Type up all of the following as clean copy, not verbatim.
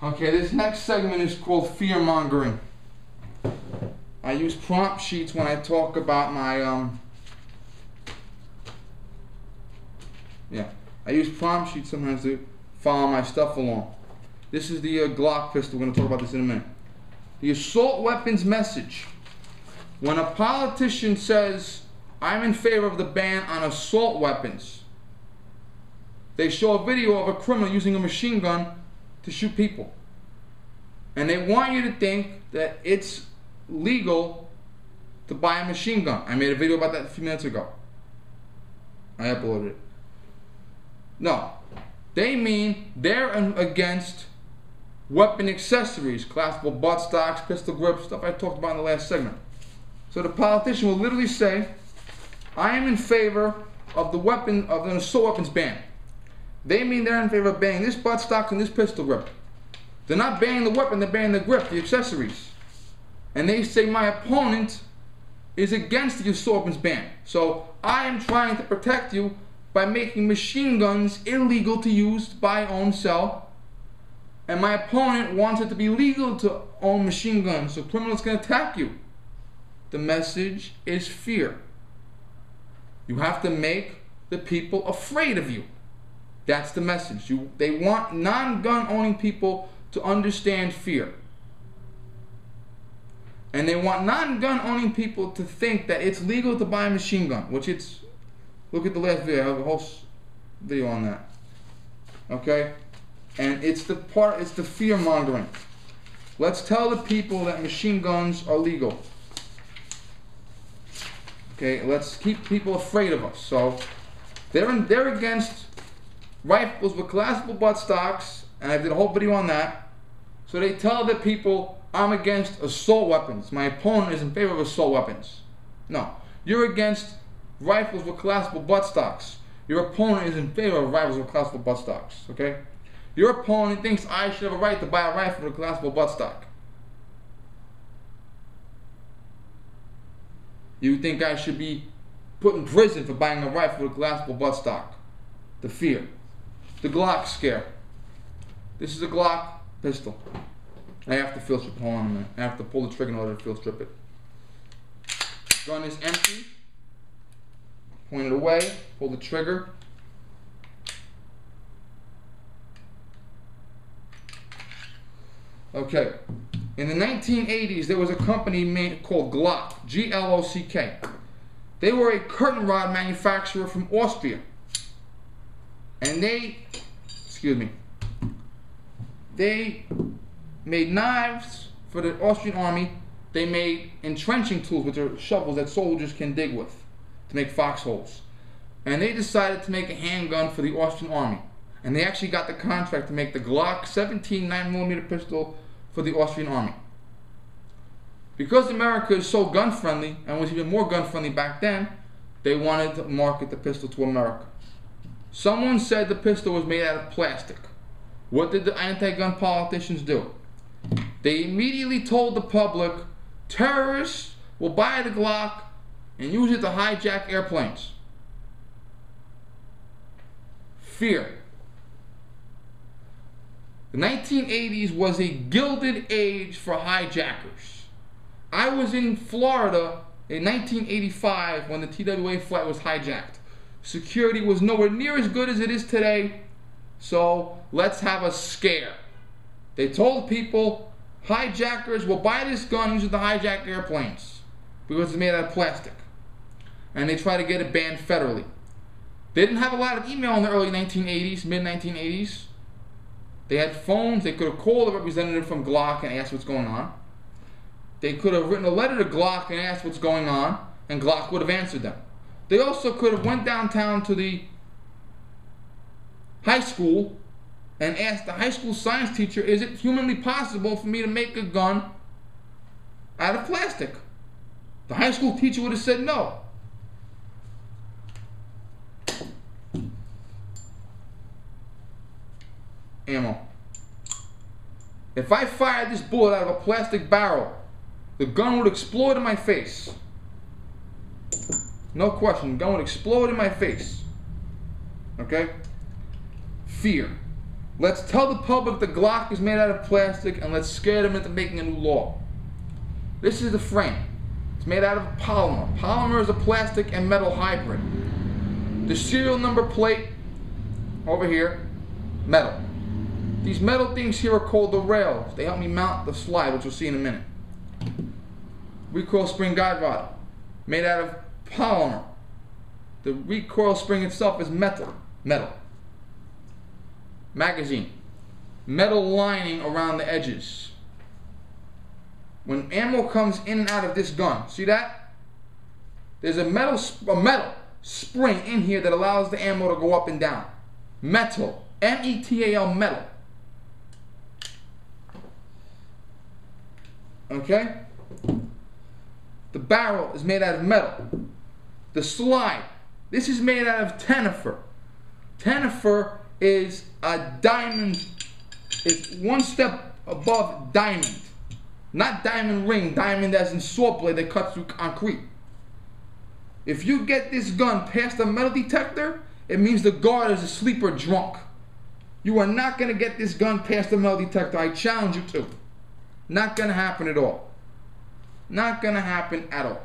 Okay, this next segment is called fear mongering. I use prompt sheets when I talk about my I use prompt sheets sometimes to follow my stuff along. This is the Glock pistol. We're going to talk about this in a minute. The assault weapons message. When a politician says, I'm in favor of the ban on assault weapons, they show a video of a criminal using a machine gun to shoot people. And they want you to think that it's legal to buy a machine gun. I made a video about that a few minutes ago. I uploaded it. No. They mean they're against weapon accessories, collapsible butt stocks, pistol grips, stuff I talked about in the last segment. So the politician will literally say, I am in favor of an assault weapons ban. They mean they're in favor of banning this butt stock and this pistol grip. They're not banning the weapon, they're banning the grip, the accessories. And they say my opponent is against the assault weapons ban. So I am trying to protect you by making machine guns illegal to use, buy, own, sell. And my opponent wants it to be legal to own machine guns, so criminals can attack you. The message is fear. You have to make the people afraid of you. That's the message. They want non-gun owning people to understand fear. And they want non-gun owning people to think that it's legal to buy a machine gun, which it's, look at the last video, I have a whole video on that. Okay? And it's the fear mongering. Let's tell the people that machine guns are legal. Okay, let's keep people afraid of us. So they're against rifles with collapsible butt stocks, and I did a whole video on that. So they tell the people, I'm against assault weapons. My opponent is in favor of assault weapons. No, you're against rifles with collapsible butt stocks. Your opponent is in favor of rifles with collapsible butt stocks. Okay? Your opponent thinks I should have a right to buy a rifle with a collapsible butt stock. You think I should be put in prison for buying a rifle with a collapsible butt stock. The fear. The Glock scare. This is a Glock pistol. I have to field strip it. Hold on a minute. I have to pull the trigger in order to field strip it. Gun is empty. Point it away. Pull the trigger. Okay. In the 1980s, there was a company called Glock. G-L-O-C-K. They were a curtain rod manufacturer from Austria. And they made knives for the Austrian army. They made entrenching tools, which are shovels that soldiers can dig with to make foxholes. And they decided to make a handgun for the Austrian army. And they actually got the contract to make the Glock 17 9mm pistol for the Austrian army. Because America is so gun friendly, and was even more gun friendly back then, they wanted to market the pistol to America. Someone said the pistol was made out of plastic. What did the anti-gun politicians do? They immediately told the public, terrorists will buy the Glock and use it to hijack airplanes. Fear. The 1980s was a gilded age for hijackers. I was in Florida in 1985 when the TWA flight was hijacked. Security was nowhere near as good as it is today, so let's have a scare. They told people, hijackers will buy this gun using the hijacked airplanes because it's made out of plastic. And they try to get it banned federally. They didn't have a lot of email in the early 1980s, mid-1980s. They had phones. They could have called a representative from Glock and asked what's going on. They could have written a letter to Glock and asked what's going on, and Glock would have answered them. They also could have went downtown to the high school and asked the high school science teacher, is it humanly possible for me to make a gun out of plastic? The high school teacher would have said no. Ammo. If I fired this bullet out of a plastic barrel, the gun would explode in my face. No question, the gun would explode in my face. Okay? Fear. Let's tell the public the Glock is made out of plastic, and let's scare them into making a new law. This is the frame. It's made out of polymer. Polymer is a plastic and metal hybrid. The serial number plate over here, metal. These metal things here are called the rails. They help me mount the slide, which we'll see in a minute. Recoil spring guide rod, made out of polymer. The recoil spring itself is metal. Magazine, metal lining around the edges. When ammo comes in and out of this gun, see that? There's a metal spring in here that allows the ammo to go up and down. Metal, M-E-T-A-L, metal. Okay? The barrel is made out of metal. The slide, this is made out of tenifer. Tenifer is a diamond. It's one step above diamond. Not diamond ring, diamond as in saw blade that cuts through concrete. If you get this gun past the metal detector, it means the guard is asleep or drunk. You are not going to get this gun past the metal detector. I challenge you to. Not going to happen at all. Not going to happen at all.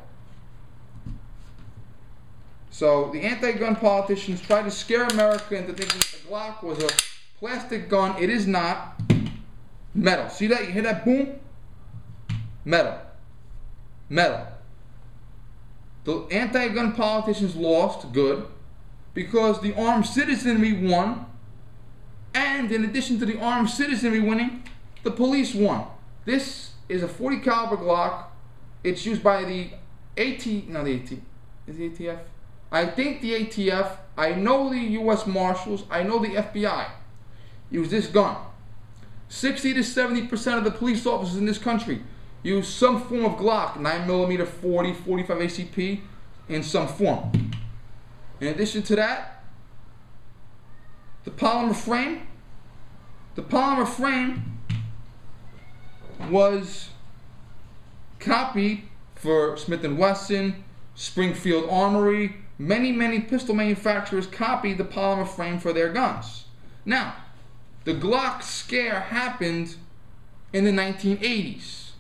So the anti-gun politicians try to scare America into thinking that the Glock was a plastic gun. It is not. Metal. See that? You hear that boom? Metal. Metal. The anti-gun politicians lost, good, because the armed citizenry won, and in addition to the armed citizenry winning, the police won. This is a .40 caliber Glock. It's used by the ATF. I think the ATF, I know the US Marshals, I know the FBI use this gun. 60 to 70% of the police officers in this country use some form of Glock, 9mm, 40, 45 ACP, in some form. In addition to that, the polymer frame. The polymer frame was copied for Smith & Wesson, Springfield Armory. Many pistol manufacturers copied the polymer frame for their guns. Now, the Glock scare happened in the 1980s.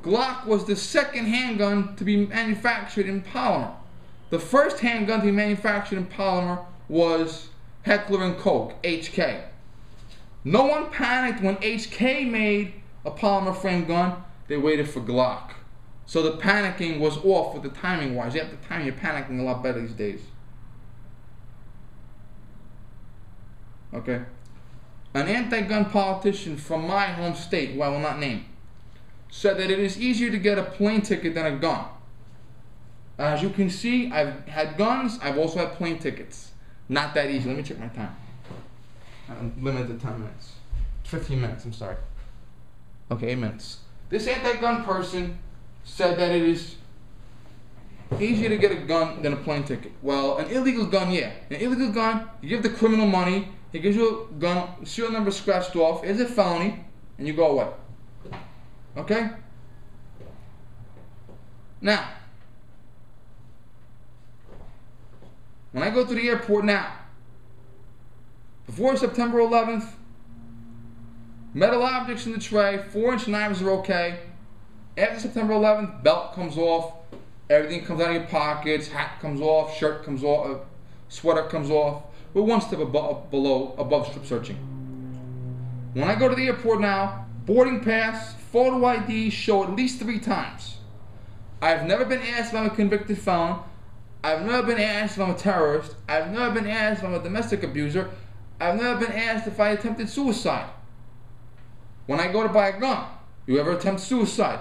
Glock was the second handgun to be manufactured in polymer. The first handgun to be manufactured in polymer was Heckler & Koch, HK. No one panicked when HK made a polymer frame gun. They waited for Glock. So the panicking was off with the timing wise. You have to time your panicking a lot better these days. Okay? An anti-gun politician from my home state, who I will not name, said that it is easier to get a plane ticket than a gun. As you can see, I've had guns, I've also had plane tickets. Not that easy. Let me check my time. I'm limited to 10 minutes. 15 minutes, I'm sorry. Okay, 8 minutes. This anti-gun person said that it is easier to get a gun than a plane ticket. Well, an illegal gun, yeah. An illegal gun, you give the criminal money, he gives you a gun, serial number scratched off, it's a felony, and you go away. Okay? Now, when I go to the airport now, before September 11th, metal objects in the tray, 4-inch knives are okay. After September 11th, belt comes off, everything comes out of your pockets, hat comes off, shirt comes off, sweater comes off. We're one step above strip searching. When I go to the airport now, boarding pass, photo ID show at least 3 times. I've never been asked if I'm a convicted felon. I've never been asked if I'm a terrorist. I've never been asked if I'm a domestic abuser. I've never been asked if I attempted suicide. When I go to buy a gun, you ever attempt suicide?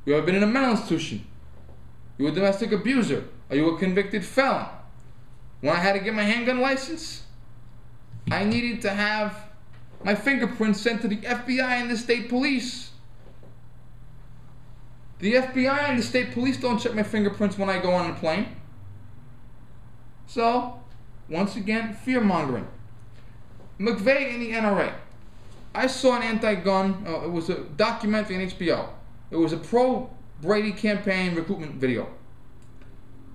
You ever been in a mental institution? You a domestic abuser? Are you a convicted felon? When I had to get my handgun license, I needed to have my fingerprints sent to the FBI and the state police. The FBI and the state police don't check my fingerprints when I go on a plane. So, once again, fear-mongering. McVeigh and the NRA. I saw an anti-gun, it was a documentary on HBO. It was a pro-Brady campaign recruitment video.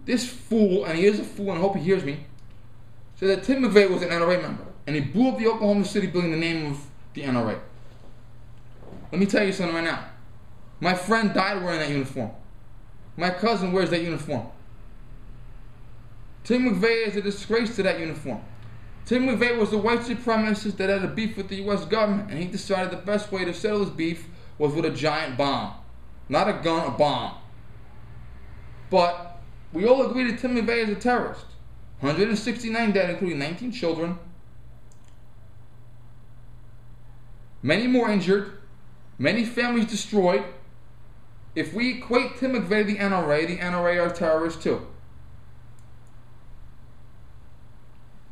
This fool, and he is a fool and I hope he hears me, said that Tim McVeigh was an NRA member. and he blew up the Oklahoma City building in the name of the NRA. Let me tell you something right now. My friend died wearing that uniform. My cousin wears that uniform. Tim McVeigh is a disgrace to that uniform. Tim McVeigh was the white supremacist that had a beef with the U.S. government, and he decided the best way to settle his beef was with a giant bomb. Not a gun, a bomb. But we all agree that Tim McVeigh is a terrorist. 169 dead, including 19 children. Many more injured. Many families destroyed. If we equate Tim McVeigh to the NRA are terrorists too.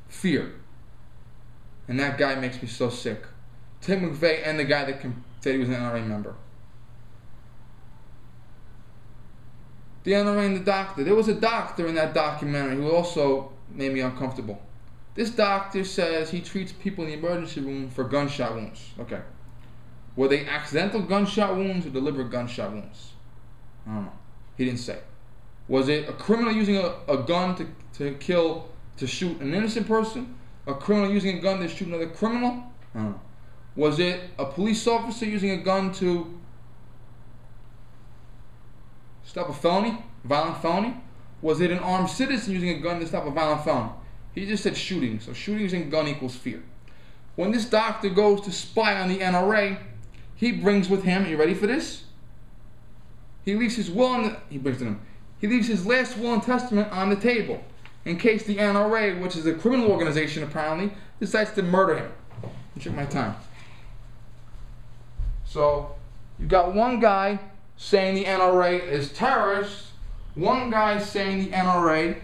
Fear. And that guy makes me so sick. Tim McVeigh and the guy that said he was an NRA member. The NRA and the doctor. There was a doctor in that documentary who also made me uncomfortable. This doctor says he treats people in the emergency room for gunshot wounds. Okay. Were they accidental gunshot wounds or deliberate gunshot wounds? I don't know. He didn't say. Was it a criminal using a gun to shoot an innocent person? A criminal using a gun to shoot another criminal? I don't know. Was it a police officer using a gun to stop a felony? Violent felony? Was it an armed citizen using a gun to stop a violent felony? He just said shooting. So shootings and gun equals fear. When this doctor goes to spy on the NRA, he brings with him, you ready for this? He leaves his will he leaves his last will and testament on the table in case the NRA, which is a criminal organization apparently, decides to murder him. Let me check my time. So, you got one guy saying the NRA is terrorists, one guy saying the NRA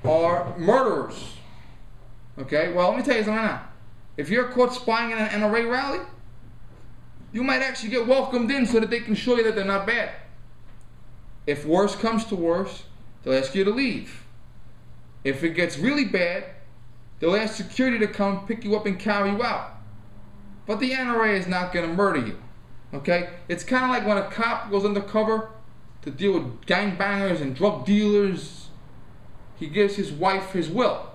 are murderers. Okay, well, let me tell you something now. If you're caught spying at an NRA rally, you might actually get welcomed in so that they can show you that they're not bad. If worse comes to worse, they'll ask you to leave. If it gets really bad, they'll ask security to come pick you up and carry you out. But the NRA is not going to murder you. Okay? It's kind of like when a cop goes undercover to deal with gangbangers and drug dealers. He gives his wife his will.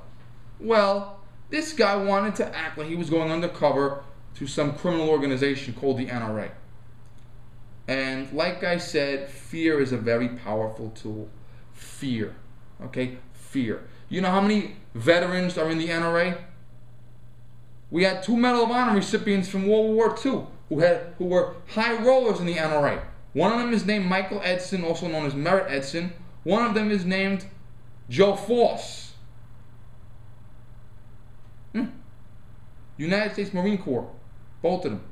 Well, this guy wanted to act like he was going undercover to some criminal organization called the NRA. And like I said, fear is a very powerful tool. Fear. Okay? Fear. You know how many veterans are in the NRA? We had 2 Medal of Honor recipients from World War II who were high rollers in the NRA. One of them is named Michael Edson, also known as Merritt Edson. One of them is named Joe Force. United States Marine Corps. Both of them.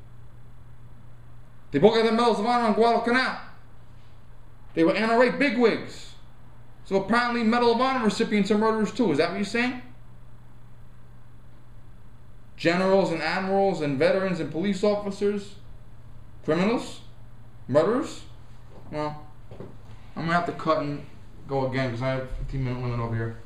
They both got their Medals of Honor on Guadalcanal. They were NRA bigwigs. So apparently Medal of Honor recipients are murderers too. Is that what you're saying? Generals and admirals and veterans and police officers, criminals, murderers? Well, I'm going to have to cut and go again because I have a 15-minute limit over here.